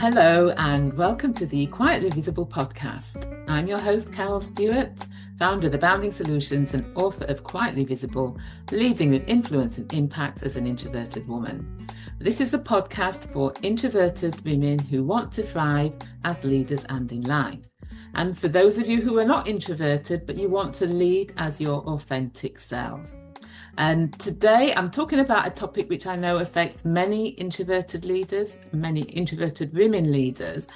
Hello and welcome to the Quietly Visible podcast. I'm your host, Carol Stewart, founder of The Bounding Solutions and author of Quietly Visible, Leading with Influence and Impact as an Introverted Woman. This is the podcast for introverted women who want to thrive as leaders and in life. And for those of you who are not introverted, but you want to lead as your authentic selves. And today I'm talking about a topic which I know affects many introverted leaders, many introverted women leaders,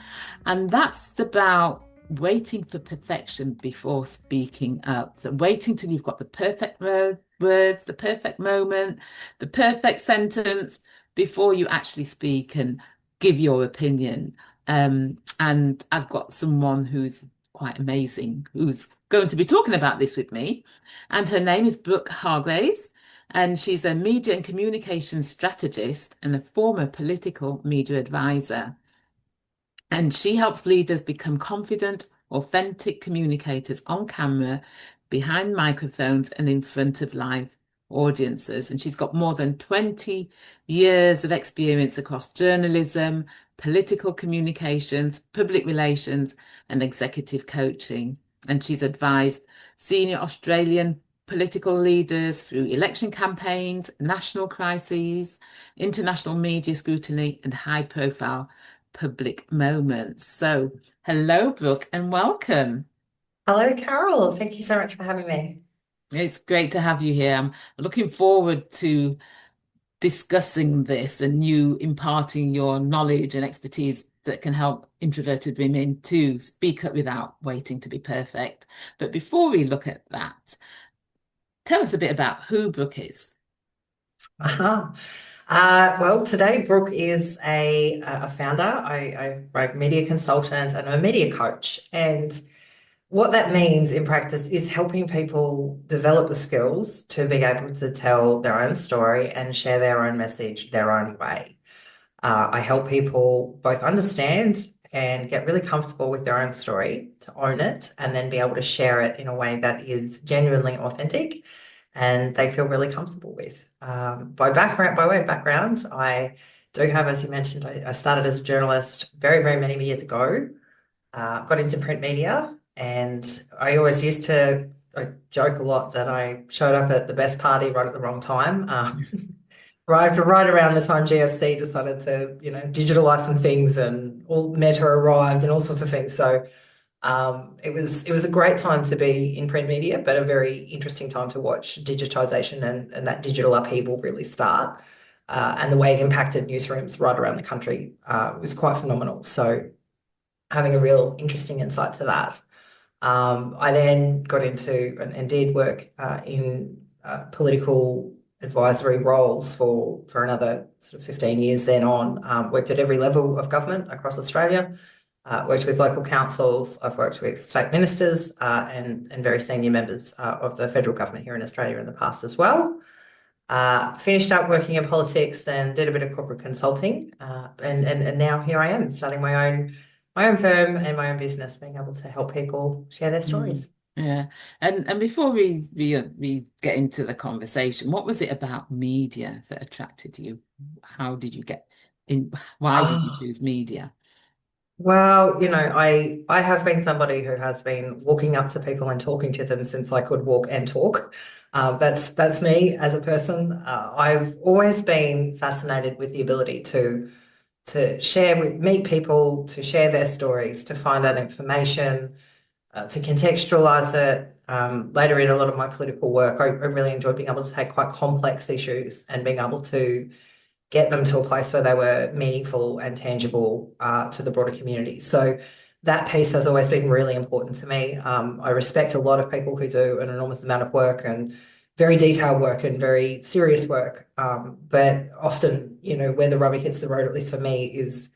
and that's about waiting for perfection before speaking up. So waiting till you've got the perfect words, the perfect moment, the perfect sentence before you actually speak and give your opinion. And I've got someone who's quite amazing, who's going to be talking about this with me. And her name is Brooke Hargraves, and she's a media and communications strategist and a former political media advisor. And she helps leaders become confident, authentic communicators on camera, behind microphones, and in front of live audiences. And she's got more than 20 years of experience across journalism, political communications, public relations, and executive coaching. And she's advised senior Australian political leaders through election campaigns, national crises, international media scrutiny, and high-profile public moments. So, hello, Brooke, and welcome. Hello, Carol. Thank you so much for having me. It's great to have you here. I'm looking forward to discussing this and you imparting your knowledge and expertise that can help introverted women to speak up without waiting to be perfect. But before we look at that, tell us a bit about who Brooke is. Uh-huh. Well, today Brooke is a founder, a media consultant, and a media coach. And what that means in practice is helping people develop the skills to be able to tell their own story and share their own message their own way. I help people both understand and get really comfortable with their own story, to own it, and then be able to share it in a way that is genuinely authentic and they feel really comfortable with. By way of background, I do have, as you mentioned, I started as a journalist very, very many years ago. Got into print media, and I always used to I joke a lot that I showed up at the best party right at the wrong time. Right around the time GFC decided to, digitalize some things, and all Meta arrived and all sorts of things. So it was a great time to be in print media, but a very interesting time to watch digitization and that digital upheaval really start. And the way it impacted newsrooms right around the country was quite phenomenal. So having a real interesting insight to that. I then got into and did work in political advisory roles for another sort of 15 years then on. Worked at every level of government across Australia. Worked with local councils. I've worked with state ministers and very senior members of the federal government here in Australia in the past as well. Finished up working in politics and did a bit of corporate consulting, and now here I am starting my own firm and my own business, being able to help people share their Mm, stories. yeah. And before we get into the conversation, what was it about media that attracted you? How did you get in? Why did you Oh, choose media? well, I have been somebody who has been walking up to people and talking to them since I could walk and talk. That's me as a person. I've always been fascinated with the ability to meet people, to share their stories, to find out information, to contextualize it. Later in a lot of my political work, I really enjoyed being able to take quite complex issues and being able to get them to a place where they were meaningful and tangible to the broader community. So that piece has always been really important to me. I respect a lot of people who do an enormous amount of work and very detailed work and very serious work. But often, where the rubber hits the road, at least for me, is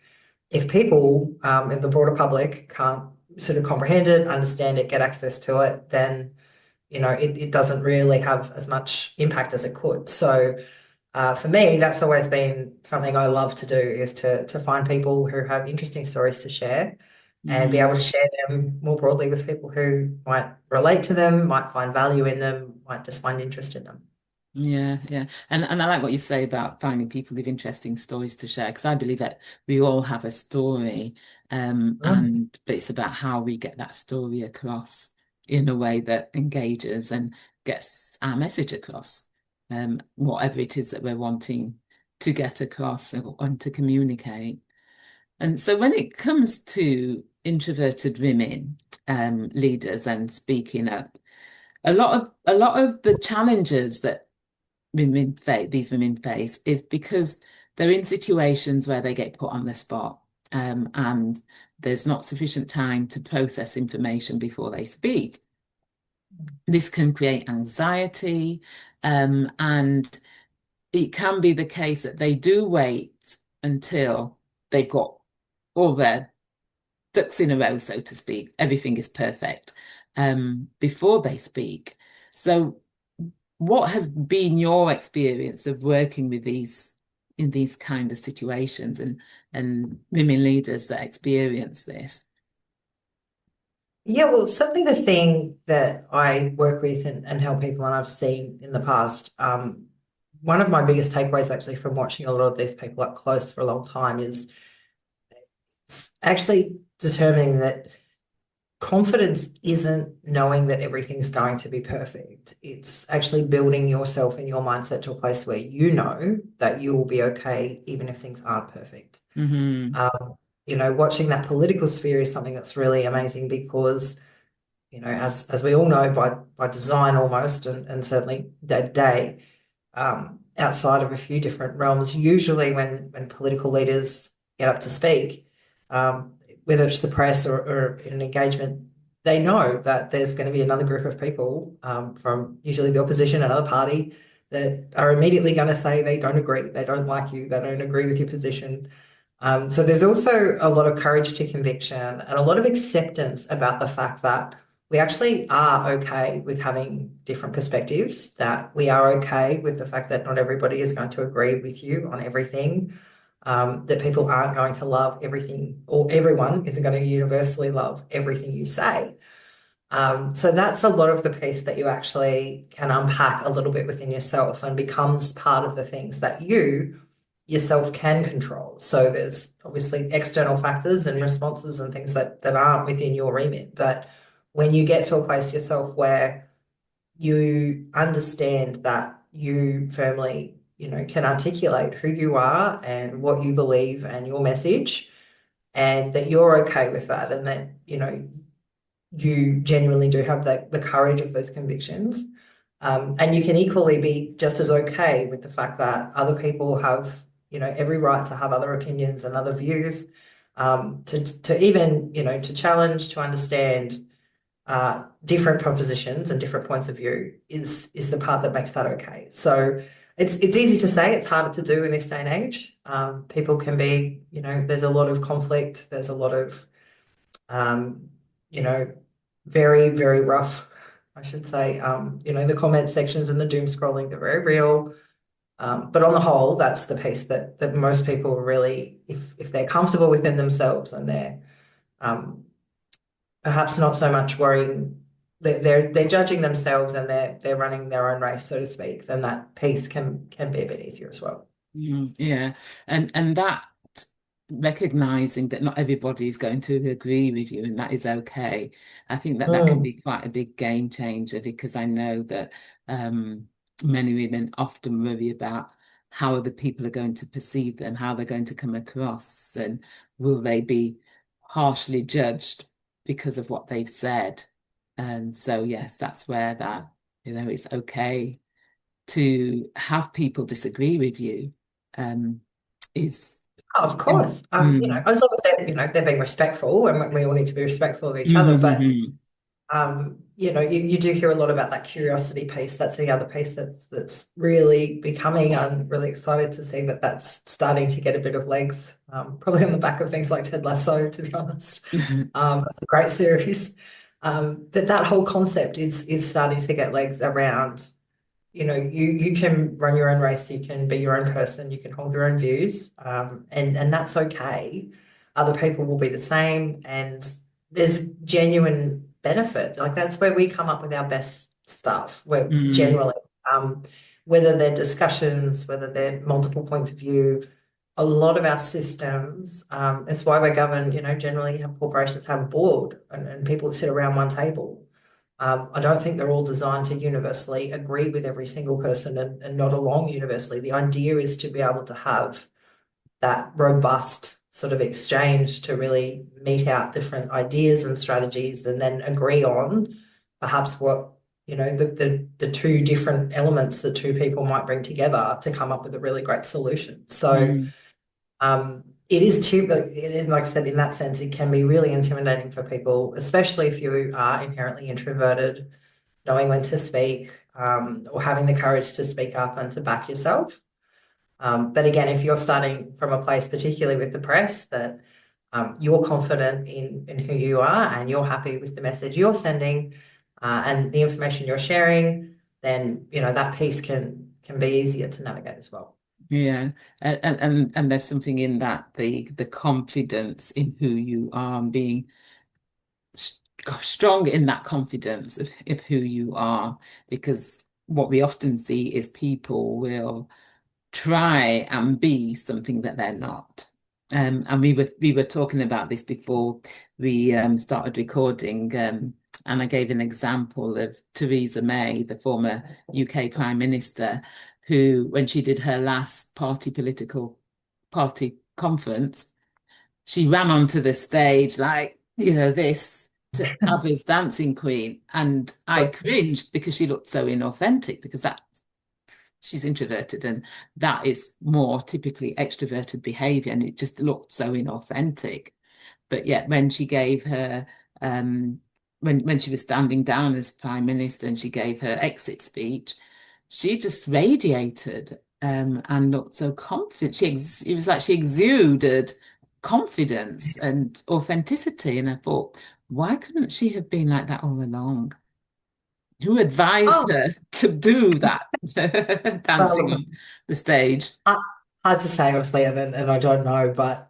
if people in the broader public can't sort of comprehend it, understand it, get access to it, then it doesn't really have as much impact as it could. So for me, that's always been something I love to do, is to find people who have interesting stories to share and be able Mm, to share them more broadly with people who might relate to them, might find value in them, might just find interest in them. Yeah, yeah. And I like what you say about finding people with interesting stories to share, because I believe that we all have a story, Mm. but it's about how we get that story across in a way that engages and gets our message across, whatever it is that we're wanting to get across and to communicate. And so when it comes to introverted women, leaders and speaking up, a lot of the challenges that these women face is because they're in situations where they get put on the spot, and there's not sufficient time to process information before they speak. This can create anxiety, and it can be the case that they do wait until they've got all their ducks in a row, so to speak. Everything is perfect, before they speak. So what has been your experience of working with these in these kind of situations and women leaders that experience this? Yeah, well, certainly the thing that I work with and help people, and I've seen in the past, one of my biggest takeaways actually from watching a lot of these people up close for a long time is actually determining that confidence isn't knowing that everything's going to be perfect. It's actually building yourself and your mindset to a place where you know that you will be okay even if things aren't perfect. Hmm. Um, watching that political sphere is something that's really amazing because, as we all know by design almost, and certainly day to day, outside of a few different realms, usually when political leaders get up to speak, whether it's the press or in an engagement, they know that there's going to be another group of people from usually the opposition, another party, that are immediately going to say they don't agree, they don't like you, they don't agree with your position. So there's also a lot of courage to conviction and a lot of acceptance about the fact that we actually are okay with having different perspectives, that we are okay with the fact that not everybody is going to agree with you on everything, that people aren't going to love everything, or everyone isn't going to universally love everything you say. So that's a lot of the piece that you actually can unpack a little bit within yourself and becomes part of the things that you yourself can control. So there's obviously external factors and responses and things that aren't within your remit. But when you get to a place yourself where you understand that you firmly, can articulate who you are and what you believe and your message, and that you're okay with that, and that, you genuinely do have the courage of those convictions. And you can equally be just as okay with the fact that other people have, every right to have other opinions and other views, to even, to challenge, to understand different propositions and different points of view is the part that makes that okay. So it's easy to say, it's harder to do in this day and age. People can be, there's a lot of conflict, there's a lot of you know, very, very rough, I should say. The comment sections and the doom scrolling, they're very real. But on the whole, that's the piece that most people really, if they're comfortable within themselves and they're um, perhaps not so much worrying, they're judging themselves and they're running their own race, so to speak, then that piece can be a bit easier as well. Yeah, and that recognizing that not everybody is going to agree with you and that is okay. I think that that can Mm. be quite a big game changer, because I know that many women often worry about how other people are going to perceive them, how they're going to come across, and will they be harshly judged because of what they've said. And so, yes, that's where that, it's okay to have people disagree with you, um, is Oh, of course. mm, As long as they're being respectful, and we all need to be respectful of each other. But mhm, you do hear a lot about that curiosity piece. That's the other piece that's really becoming. I'm really excited to see that that's starting to get a bit of legs, probably on the back of things like Ted Lasso, to be honest. mhm, It's a great series. That whole concept is starting to get legs around. You can run your own race, you can be your own person, you can hold your own views, and that's okay. Other people will be the same, and there's genuine benefit. Like that's where we come up with our best stuff. Where mm, generally, um, whether they're discussions, whether they're multiple points of view, a lot of our systems, it's why we're governed, generally have corporations have a board and people that sit around one table. I don't think they're all designed to universally agree with every single person and not along universally. The idea is to be able to have that robust sort of exchange to really mete out different ideas and strategies and then agree on perhaps what the two different elements that two people might bring together to come up with a really great solution. So Mm. it is too, like I said, in that sense, it can be really intimidating for people, especially if you are inherently introverted, knowing when to speak, or having the courage to speak up and to back yourself. But again, if you're starting from a place, particularly with the press, that you're confident in who you are and you're happy with the message you're sending, and the information you're sharing, then that piece can be easier to navigate as well. Yeah, and there's something in that, the confidence in who you are, and being strong in that confidence of who you are, because what we often see is people will try and be something that they're not. And we were talking about this before we started recording, and I gave an example of Theresa May, the former UK Prime Minister, who, when she did her last political party conference, she ran onto the stage like, this to ABBA's Dancing Queen. And I cringed because she looked so inauthentic, because she's introverted and that is more typically extroverted behavior. And it just looked so inauthentic. But yet when she gave her, when she was standing down as Prime Minister and she gave her exit speech, she just radiated, and looked so confident. It was like she exuded confidence and authenticity. And I thought, why couldn't she have been like that all along? Who advised Oh, her to do that, dancing well, on the stage? hard, hard to say, obviously, and I don't know, but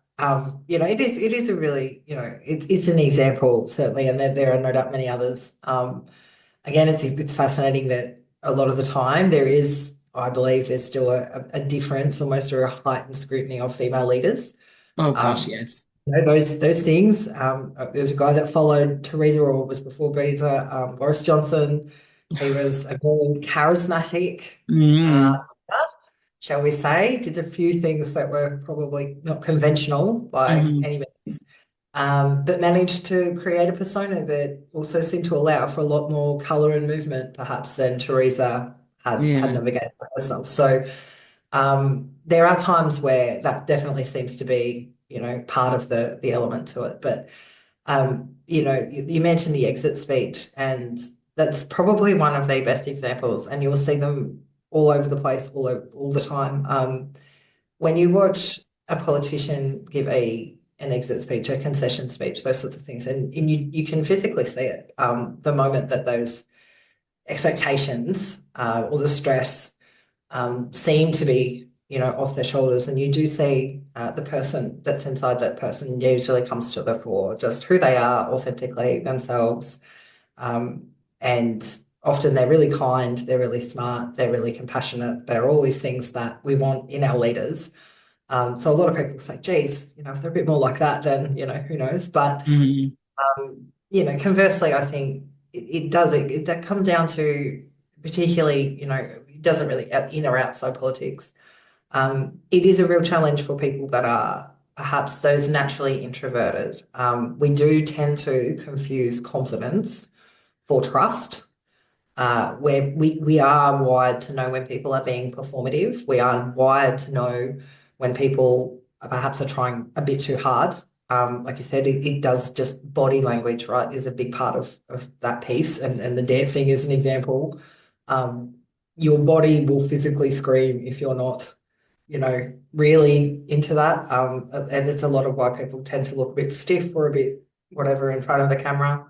it is a really, it's an example certainly, and there are no doubt many others. Again, it's fascinating that a lot of the time there is, I believe, there's still a difference, almost, or a heightened scrutiny of female leaders. Oh gosh, Um, yes. those things. There was a guy that followed Theresa, or was before Theresa, Boris Johnson. He was a very charismatic, uh, Mm, shall we say, did a few things that were probably not conventional by mhm. any means, but managed to create a persona that also seemed to allow for a lot more colour and movement, perhaps, than Theresa had Yeah. navigated herself. So there are times where that definitely seems to be, part of the element to it. But you mentioned the exit speech, and that's probably one of the best examples, and you'll see them all over the place, all the time. When you watch a politician give an exit speech, a concession speech, those sorts of things, and you can physically see it. The moment that those expectations, or the stress, seem to be, off their shoulders, and you do see the person that's inside that person usually comes to the fore, just who they are authentically themselves. Um, and often they're really kind, they're really smart, they're really compassionate. They're all these things that we want in our leaders. So a lot of people say, geez, if they're a bit more like that, then, who knows? But, Mm, conversely, I think it comes down to, particularly, it doesn't really in or outside politics. It is a real challenge for people that are perhaps those naturally introverted. We do tend to confuse confidence for trust, where we are wired to know when people are being performative. We are wired to know when people perhaps are trying a bit too hard. Like you said, it does, just body language, right, is a big part of that piece. And the dancing is an example. Um, your body will physically scream if you're not, really into that. And it's a lot of why people tend to look a bit stiff or a bit whatever in front of the camera.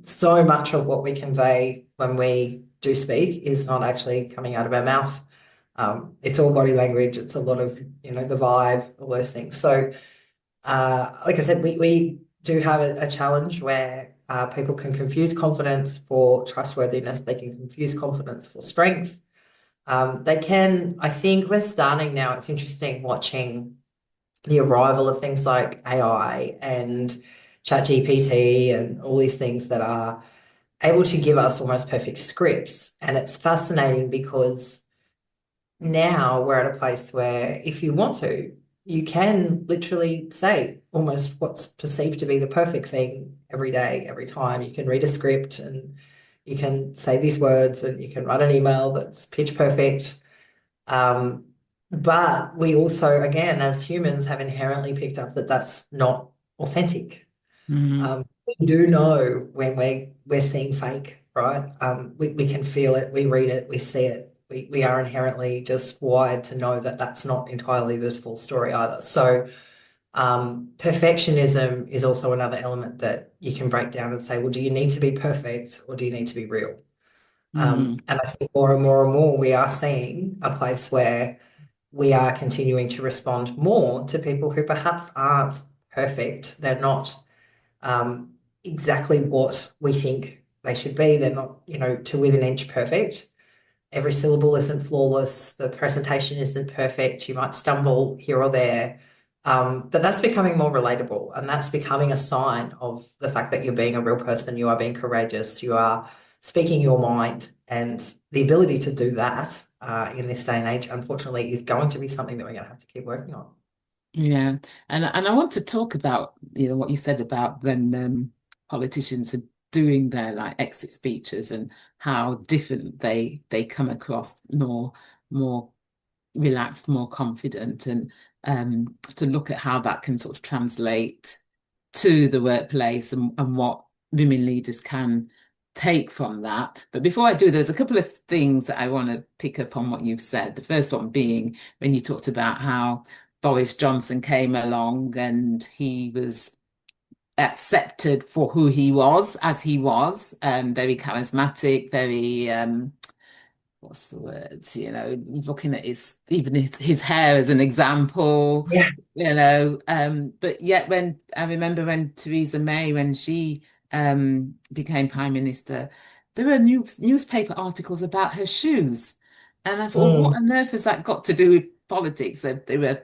So much of what we convey when we do speak is not actually coming out of our mouth. It's all body language. It's a lot of, the vibe, all those things. So, like I said, we do have a challenge where people can confuse confidence for trustworthiness. They can confuse confidence for strength. They can, I think we're starting now, it's interesting watching the arrival of things like AI and ChatGPT and all these things that are able to give us almost perfect scripts. And it's fascinating because now we're at a place where if you want to, you can literally say almost what's perceived to be the perfect thing every day, every time. You can read a script and you can say these words and you can write an email that's pitch perfect. Um, but we also, again, as humans, have inherently picked up that that's not authentic. Mm, We do know when we're seeing fake, right? We can feel it, we read it, we see it. We are inherently just wired to know that that's not entirely the full story either. So perfectionism is also another element that you can break down and say, well, do you need to be perfect or do you need to be real? mm, And I think more and more and more we are seeing a place where we are continuing to respond more to people who perhaps aren't perfect. They're not um, exactly what we think they should be. They're not, to within an inch perfect. Every syllable isn't flawless. The presentation isn't perfect. You might stumble here or there. But that's becoming more relatable, and that's becoming a sign of the fact that you're being a real person, you are being courageous, you are speaking your mind, and the ability to do that in this day and age, unfortunately, is going to be something that we're going to have to keep working on. yeah. And I want to talk about, what you said about when politicians are doing their like exit speeches and how different they come across, more relaxed, more confident, and to look at how that can sort of translate to the workplace and what women leaders can take from that. But before I do, there's a couple of things that I want to pick up on what you've said. The first one being when you talked about how Boris Johnson came along and he was accepted for who he was, as he was, very charismatic, very what's the words, looking at his hair as an example, Yeah. but yet when I remember when Theresa May, when she became Prime Minister, there were newspaper articles about her shoes. And I thought, well, what Mm. on earth has that got to do with politics? They were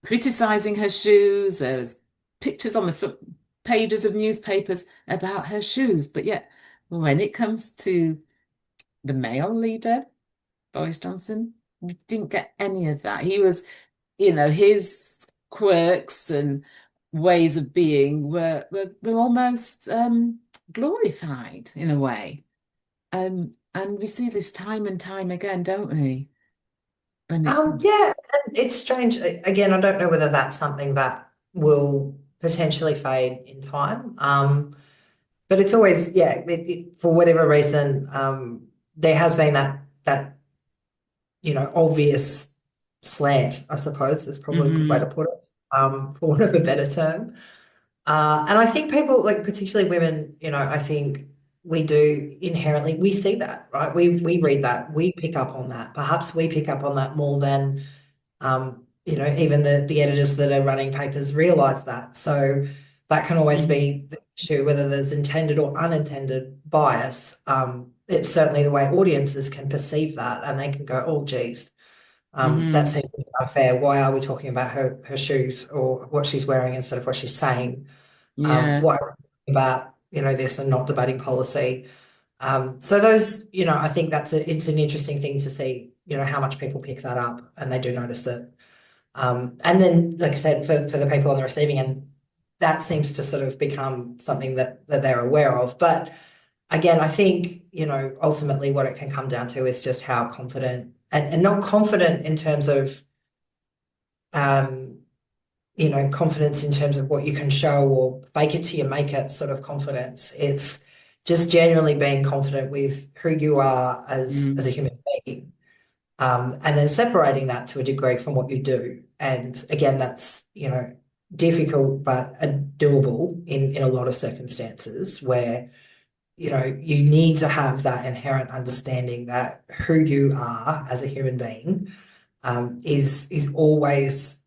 criticizing her shoes. There was pictures on the front pages of newspapers about her shoes. But yet, when it comes to the male leader, Boris Johnson. We didn't get any of that. He was, his quirks and ways of being were almost glorified in a way. And we see this time and time again, don't we? When it comes. Yeah, and it's strange. Again, I don't know whether that's something that will potentially fade in time. But it's always, yeah, for whatever reason, there has been that obvious slant, I suppose, is probably a good way to Hmm. put it, for want of a better term. And I think people, like particularly women, I think we do inherently, we see that, right? We read that, we pick up on that. Perhaps we pick up on that more than even the editors that are running papers realize that. So that can always Hmm. be the issue, whether there's intended or unintended bias. It's certainly the way audiences can perceive that, and they can go, "Oh, geez, that Hmm. seems unfair. Why are we talking about her shoes or what she's wearing instead of what she's saying? Yeah. Why are we talking about this and not debating policy?" So those, I think it's an interesting thing to see, how much people pick that up and they do notice it. And then, like I said, for the people on the receiving end, that seems to sort of become something that they're aware of. But again, I think, ultimately what it can come down to is just how confident and not confident in terms of, um, confidence in terms of what you can show or fake it till you make it sort of confidence. It's just genuinely being confident with who you are as a Mm. human being, and then separating that to a degree from what you do. And again, that's, difficult but doable in a lot of circumstances where, you need to have that inherent understanding that who you are as a human being, is always,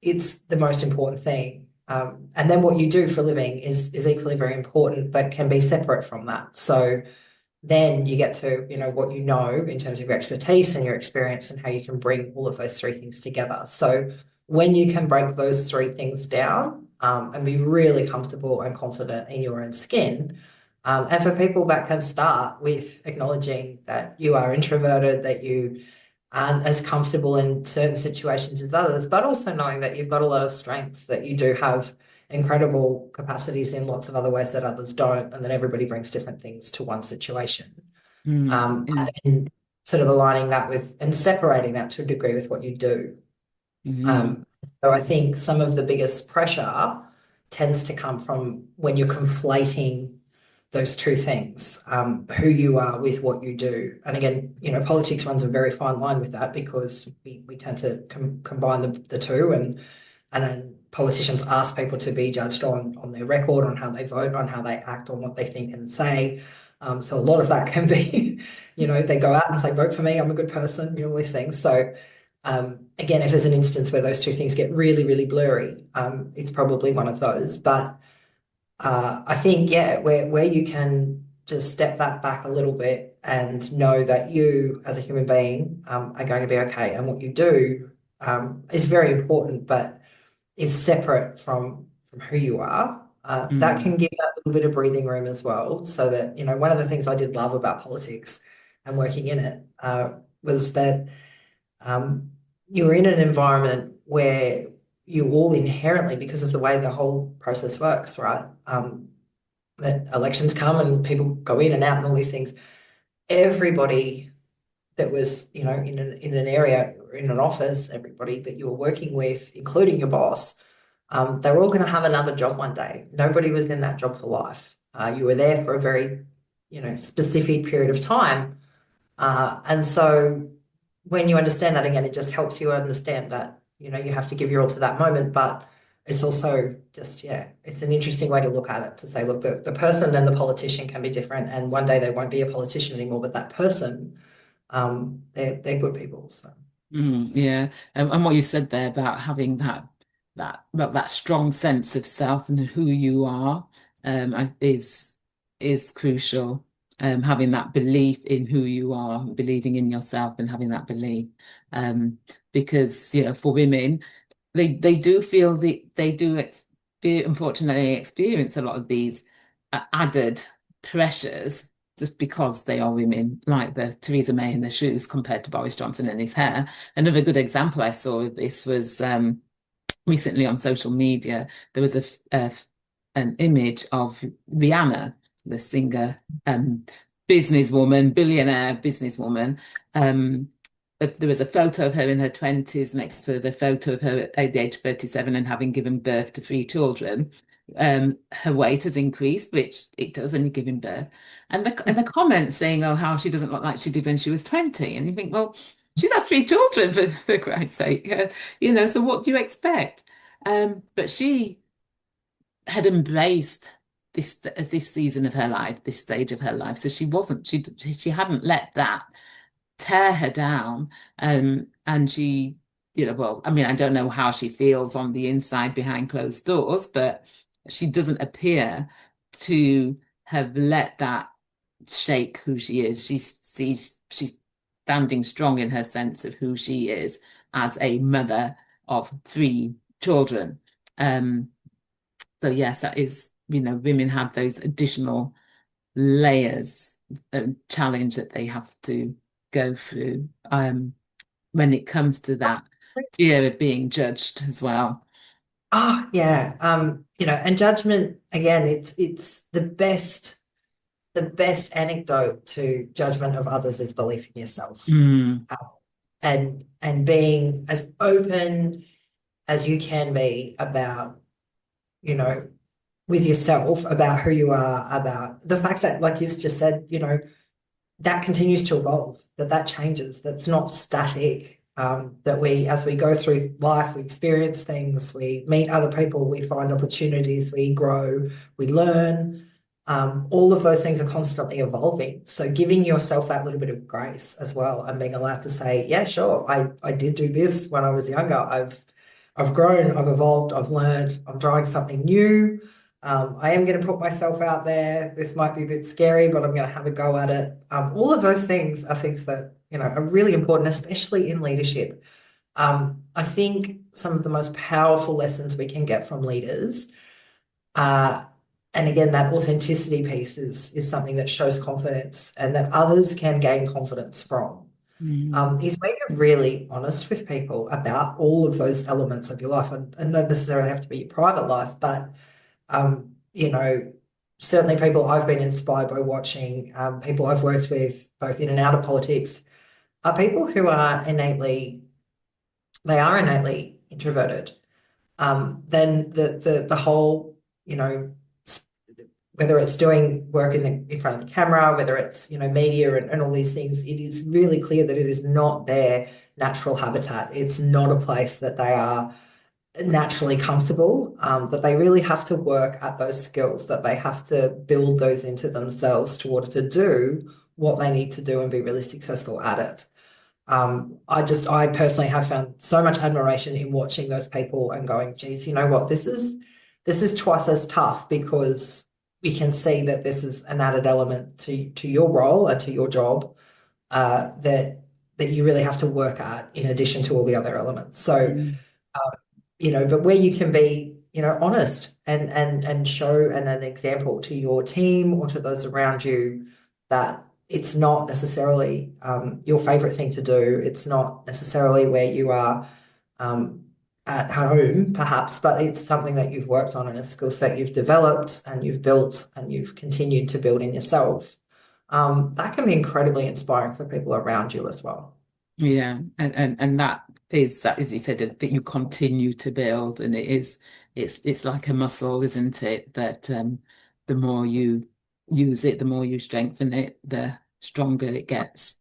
it's the most important thing. And then what you do for a living is equally very important, but can be separate from that. So then you get to, what you know in terms of your expertise and your experience and how you can bring all of those three things together. So when you can break those three things down, and be really comfortable and confident in your own skin, and for people that can start with acknowledging that you are introverted, that you aren't as comfortable in certain situations as others, but also knowing that you've got a lot of strengths, that you do have incredible capacities in lots of other ways that others don't, and that everybody brings different things to one situation. Yeah. And sort of aligning that with and separating that to a degree with what you do. Mm. So I think some of the biggest pressure tends to come from when you're conflating those two things, who you are with what you do. And again, politics runs a very fine line with that, because we tend to combine the two, and then politicians ask people to be judged on their record, on how they vote, on how they act, on what they think and say. So a lot of that can be, they go out and say, vote for me, I'm a good person, all these things. So again, if there's an instance where those two things get really, really blurry, it's probably one of those. But I think, yeah, where you can just step that back a little bit and know that you, as a human being, are going to be okay, and what you do is very important, but is separate from who you are. That can Mm. give that little bit of breathing room as well, so that, one of the things I did love about politics and working in it was that you're in an environment where you all inherently, because of the way the whole process works, right? That elections come and people go in and out and all these things. Everybody that was, in an area, in an office, everybody that you were working with, including your boss, they were all going to have another job one day. Nobody was in that job for life. You were there for a very, specific period of time. And so when you understand that, again, it just helps you understand that, you have to give your all to that moment, but it's also just, yeah, it's an interesting way to look at it, to say, look, the person and the politician can be different, and one day they won't be a politician anymore, but that person, they're good people. So Yeah, and what you said there about having that strong sense of self and who you are, is crucial. Having that belief in who you are, believing in yourself, and having that belief, because for women, they do feel they do unfortunately experience a lot of these added pressures just because they are women, like the Theresa May in the shoes compared to Boris Johnson and his hair. Another good example I saw of this was recently on social media. There was an image of Rihanna, the singer, businesswoman, billionaire businesswoman. There was a photo of her in her 20s next to the photo of her at the age of 37 and having given birth to three children. Her weight has increased, which it does when you're giving birth. And the comments saying, oh, how she doesn't look like she did when she was 20. And you think, well, she's had three children, for Christ's sake. So what do you expect? But she had embraced this season of her life, this stage of her life. So she hadn't let that tear her down. And she, well, I mean, I don't know how she feels on the inside behind closed doors, but she doesn't appear to have let that shake who she is. She's standing strong in her sense of who she is as a mother of three children. So yes, that is, women have those additional layers of challenge that they have to go through when it comes to that fear of being judged as well. oh yeah, and judgment, again, it's the best anecdote to judgment of others is belief in yourself. Mm. Uh, and being as open as you can be about, you know, with yourself, about who you are, about the fact that, like you've just said, that continues to evolve, that changes, that's not static. That as we go through life, we experience things, we meet other people, we find opportunities, we grow, we learn. All of those things are constantly evolving. So giving yourself that little bit of grace as well, and being allowed to say, yeah, sure, I did do this when I was younger. I've grown, I've evolved, I've learned, I'm trying something new. I am going to put myself out there. This might be a bit scary, but I'm going to have a go at it. All of those things are things that, are really important, especially in leadership. I think some of the most powerful lessons we can get from leaders and again, that authenticity piece is something that shows confidence and that others can gain confidence from. Is when you're really honest with people about all of those elements of your life, and not necessarily have to be your private life, but um, you know, certainly people I've been inspired by watching, people I've worked with, both in and out of politics, are people who are innately introverted. Then the whole, whether it's doing work in front of the camera, whether it's, media and all these things, it is really clear that it is not their natural habitat. It's not a place that they are naturally comfortable, that they really have to work at those skills, that they have to build those into themselves in order to do what they need to do and be really successful at it. I personally have found so much admiration in watching those people and going, geez, you know what, this is twice as tough because we can see that this is an added element to your role and to your job that you really have to work at in addition to all the other elements. So, but where you can be, honest and show an example to your team or to those around you that it's not necessarily your favorite thing to do. It's not necessarily where you are at home, perhaps, but it's something that you've worked on and a skill set you've developed and you've built and you've continued to build in yourself. That can be incredibly inspiring for people around you as well. Yeah, and that is that, as you said, that you continue to build, and it's like a muscle, isn't it? That the more you use it, the more you strengthen it, the stronger it gets.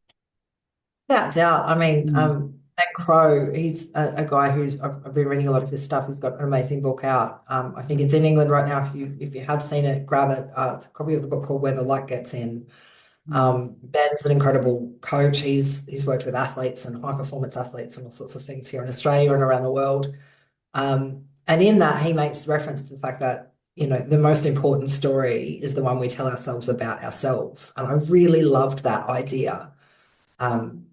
Without doubt. I mean, Mm, Ben Crow, he's a guy who's I've been reading a lot of his stuff. He's got an amazing book out. I think it's in England right now. If you have seen it, grab it. It's a copy of the book called Where the Light Gets In. mm, Ben's an incredible coach. He's worked with athletes and high performance athletes and all sorts of things here in Australia and around the world. And in that, he makes reference to the fact that, the most important story is the one we tell ourselves about ourselves. And I really loved that idea,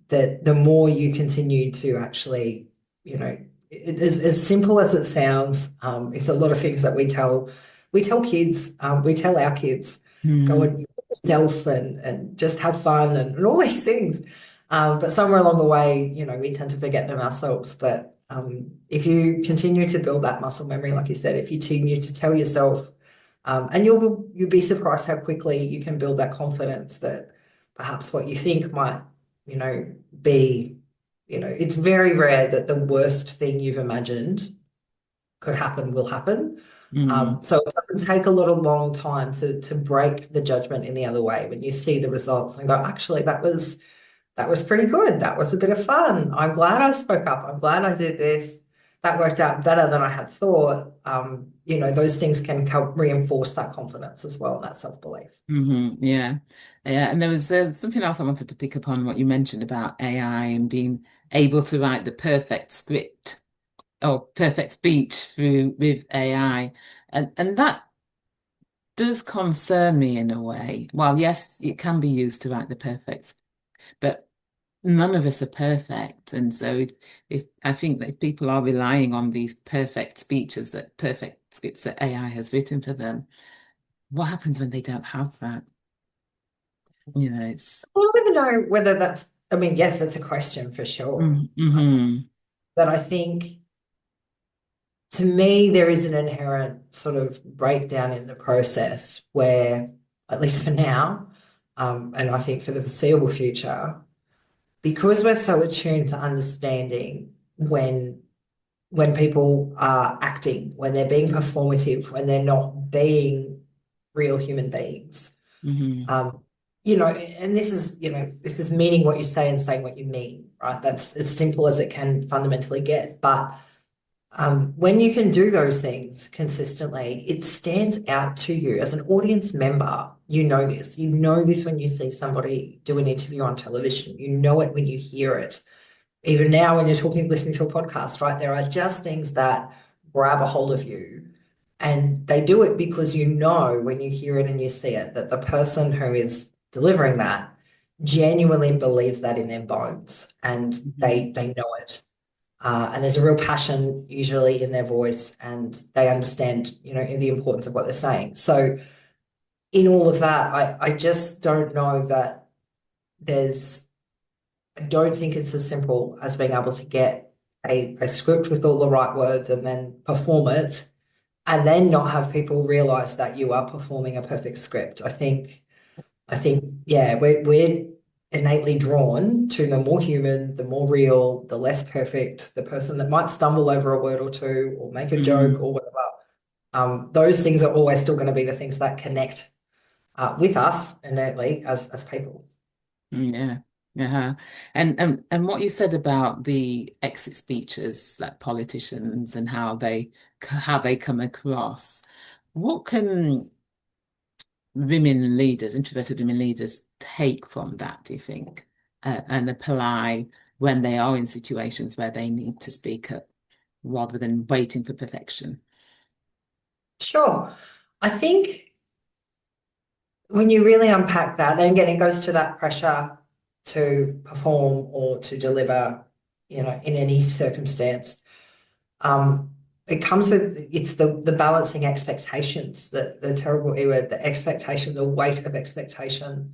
that the more you continue to actually, as simple as it sounds, it's a lot of things that we tell kids, we tell our kids, go mm, and yourself and just have fun and all these things. But somewhere along the way, we tend to forget them ourselves. But if you continue to build that muscle memory, like you said, if you continue to tell yourself, and you'll be surprised how quickly you can build that confidence that perhaps what you think might, be, it's very rare that the worst thing you've imagined could happen will happen. mm, So it doesn't take a lot of long time to break the judgment in the other way when you see the results and go, actually, that was pretty good. That was a bit of fun. I'm glad I spoke up. I'm glad I did this. That worked out better than I had thought. Those things can help reinforce that confidence as well and that self-belief. yeah, yeah. And there was something else I wanted to pick up on what you mentioned about AI and being able to write the perfect script or perfect speech through with AI, and that does concern me in a way. Well, yes, it can be used to write the perfect, but none of us are perfect. And so if I think that if people are relying on these perfect speeches, that perfect scripts that AI has written for them, what happens when they don't have that? It's I don't even know whether that's, I mean, yes, it's a question for sure. mm-hmm, But I think to me, there is an inherent sort of breakdown in the process where, at least for now, and I think for the foreseeable future, because we're so attuned to understanding when people are acting, when they're being performative, when they're not being real human beings. mm-hmm, And this is meaning what you say and saying what you mean, right? That's as simple as it can fundamentally get. But when you can do those things consistently, it stands out to you as an audience member. You know this. You know this when you see somebody do an interview on television. You know it when you hear it. Even now, when you're listening to a podcast, right? There are just things that grab a hold of you And they do it because you know when you hear it and you see it that the person who is delivering that genuinely believes that in their bones and Mhm. they know it. And there's a real passion usually in their voice and they understand, the importance of what they're saying. So in all of that, I just don't know that there's, I don't think it's as simple as being able to get a script with all the right words and then perform it and then not have people realize that you are performing a perfect script. I think, yeah, we're innately drawn to the more human, the more real, the less perfect, the person that might stumble over a word or two or make a joke Mm. or whatever. Those things are always still going to be the things that connect with us innately as people. Yeah. Yeah. And what you said about the exit speeches, like politicians and how they come across, what can women leaders, introverted women leaders, take from that, do you think, and apply when they are in situations where they need to speak up rather than waiting for perfection? Sure. I think when you really unpack that, and again, it goes to that pressure to perform or to deliver, in any circumstance. Um, it comes with it's the balancing expectations, the terrible E word, the expectation, the weight of expectation,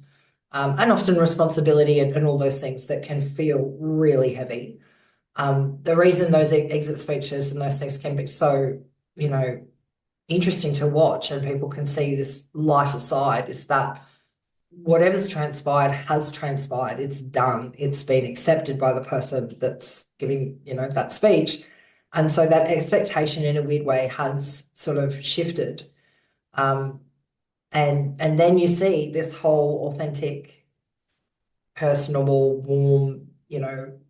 and often responsibility and all those things that can feel really heavy. The reason those exit speeches and those things can be so, you know, interesting to watch and people can see this lighter side is that whatever's transpired has transpired. It's done. It's been accepted by the person that's giving, that speech. And so that expectation in a weird way has sort of shifted. Um, and then you see this whole authentic, personable, warm,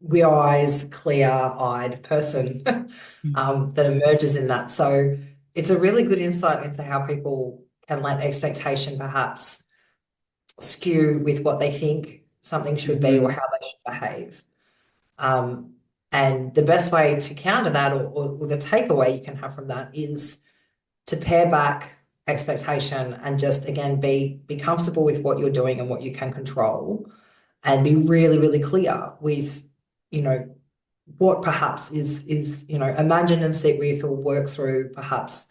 weird eyes, clear-eyed person that emerges in that. So it's a really good insight into how people can let expectation perhaps skew with what they think something should be or Mm-hmm. how they should behave. Um, and the best way to counter that or the takeaway you can have from that is to pare back expectation and just again be comfortable with what you're doing and what you can control and be really, really clear with, you know, what perhaps is, imagine and sit with or work through perhaps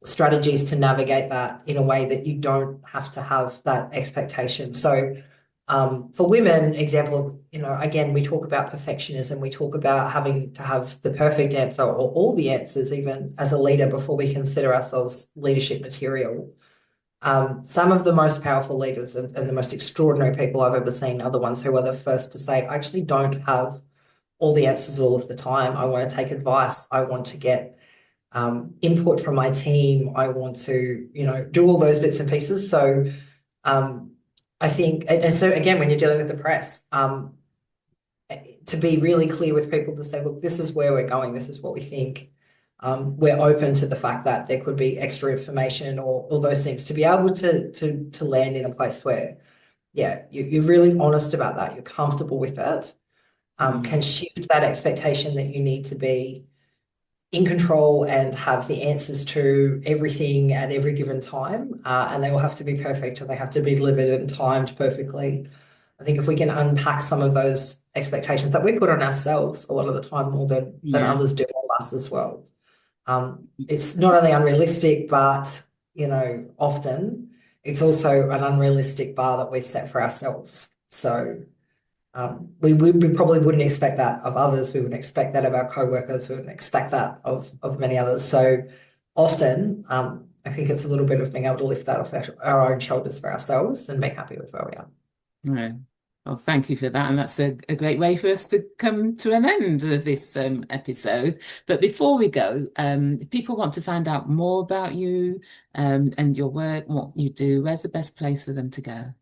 strategies to navigate that in a way that you don't have to have that expectation. So for women, example, again, we talk about perfectionism. We talk about having to have the perfect answer or all the answers, even as a leader, before we consider ourselves leadership material. Some of the most powerful leaders and the most extraordinary people I've ever seen are the ones who are the first to say, I actually don't have all the answers all of the time. I want to take advice. I want to get input from my team. I want to, do all those bits and pieces. So um, I think, and so again, when you're dealing with the press, to be really clear with people to say, look, this is where we're going, this is what we think. We're open to the fact that there could be extra information or all those things to be able to land in a place where, yeah, you're really honest about that, you're comfortable with it, can Mm. shift that expectation that you need to be in control and have the answers to everything at every given time. And they all have to be perfect and they have to be delivered and timed perfectly. I think if we can unpack some of those expectations that we put on ourselves a lot of the time more than Yeah. others do on us as well. It's not only unrealistic, but often it's also an unrealistic bar that we've set for ourselves. So we probably wouldn't expect that of others. We wouldn't expect that of our co-workers. We wouldn't expect that of many others. So often, I think it's a little bit of being able to lift that off our own shoulders for ourselves and be happy with where we are. No. Well, thank you for that. And that's a great way for us to come to an end of this episode. But before we go, if people want to find out more about you and your work, what you do, where's the best place for them to go?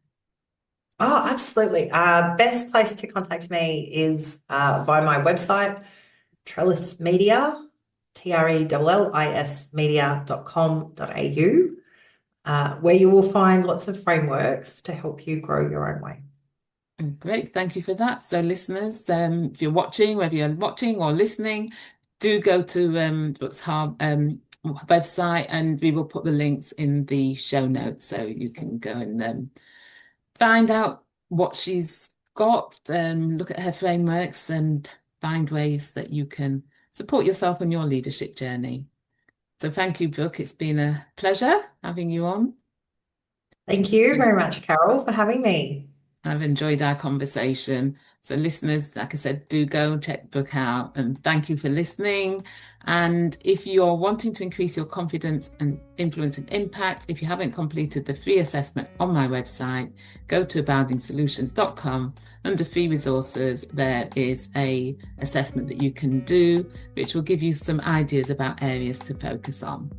Oh, absolutely. Best place to contact me is via my website, Trellis Media, Trellis media.com.au, where you will find lots of frameworks to help you grow your own way. Great, thank you for that. So, listeners, if you're watching, whether you're watching or listening, do go to Brooke's Har website, and we will put the links in the show notes so you can go and find out what she's got, look at her frameworks and find ways that you can support yourself on your leadership journey. So thank you, Brooke. It's been a pleasure having you on. Thank you very much, Carol, for having me. I've enjoyed our conversation. So listeners, like I said, do go and check the book out, and thank you for listening. And if you're wanting to increase your confidence and influence and impact, if you haven't completed the free assessment on my website, go to aboundingsolutions.com. Under free resources, there is a assessment that you can do, which will give you some ideas about areas to focus on.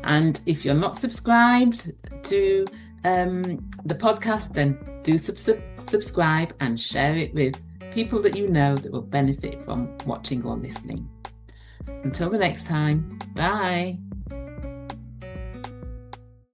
And if you're not subscribed to the podcast, then do subscribe and share it with people that you know that will benefit from watching or listening. Until the next time, bye.